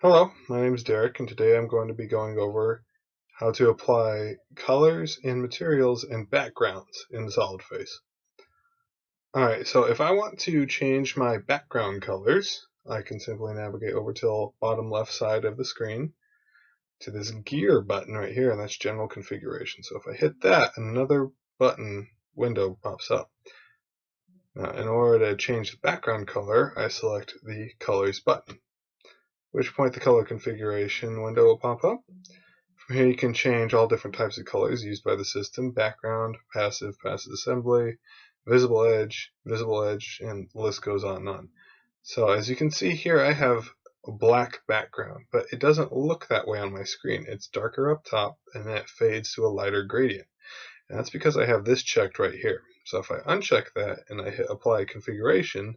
Hello, my name is Derek, and today I'm going to be going over how to apply colors and materials and backgrounds in SolidFace. Alright, so if I want to change my background colors, I can simply navigate over to the bottom left side of the screen to this gear button right here, and that's General Configuration. So if I hit that, another button window pops up. Now, in order to change the background color, I select the Colors button, at which point the color configuration window will pop up. From here you can change all different types of colors used by the system: background, passive assembly, visible edge, and the list goes on and on. So as you can see here, I have a black background, but it doesn't look that way on my screen. It's darker up top and then it fades to a lighter gradient. And that's because I have this checked right here. So if I uncheck that and I hit apply configuration,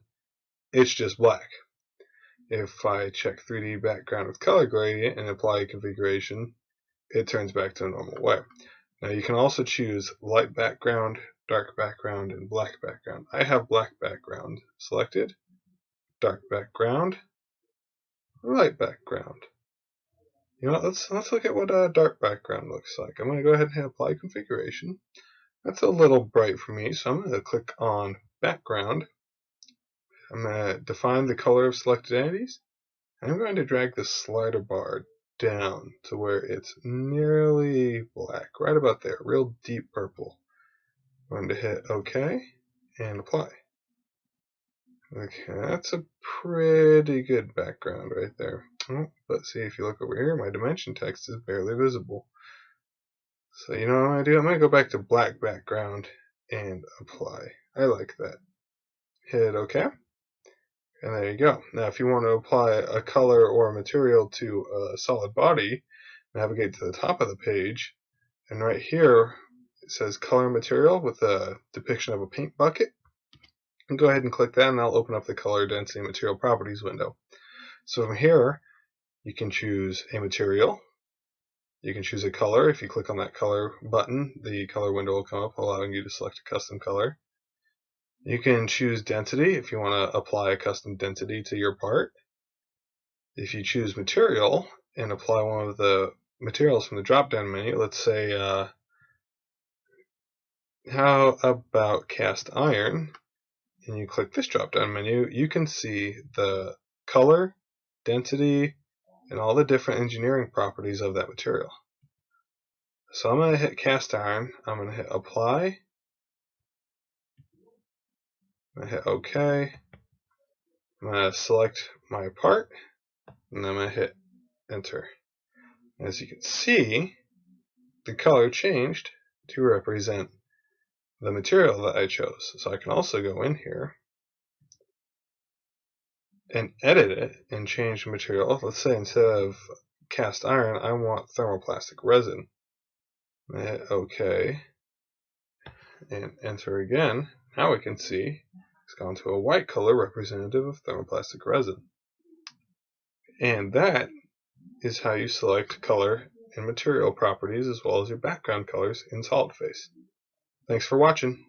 it's just black. If I check 3D background with color gradient and apply configuration, it turns back to a normal way. Now you can also choose light background, dark background, and black background. I have black background selected, dark background, light background. You know what, let's look at what a dark background looks like. I'm going to go ahead and hit apply configuration. That's a little bright for me, so I'm going to click on background. I'm going to define the color of selected entities. I'm going to drag the slider bar down to where it's nearly black, right about there, real deep purple. I'm going to hit OK and apply. Okay, that's a pretty good background right there. Oh, but see, if you look over here, my dimension text is barely visible. So you know what I'm going to do? I'm going to go back to black background and apply. I like that. Hit OK. And there you go. Now if you want to apply a color or a material to a solid body, navigate to the top of the page, and right here it says color material with a depiction of a paint bucket. And go ahead and click that and that'll open up the color density and material properties window. So from here you can choose a material, you can choose a color. If you click on that color button, the color window will come up, allowing you to select a custom color. You can choose density if you want to apply a custom density to your part. If you choose material and apply one of the materials from the drop down menu, let's say how about cast iron, and you click this drop down menu, you can see the color, density, and all the different engineering properties of that material. So I'm going to hit cast iron, I'm going to hit apply, I'm going to hit OK, I'm going to select my part, and I'm going to hit enter. As you can see, the color changed to represent the material that I chose. So I can also go in here and edit it and change the material. Let's say instead of cast iron, I want thermoplastic resin. I hit OK and enter again. Now we can see it's gone to a white color representative of thermoplastic resin. And that is how you select color and material properties as well as your background colors in SolidFace. Thanks for watching.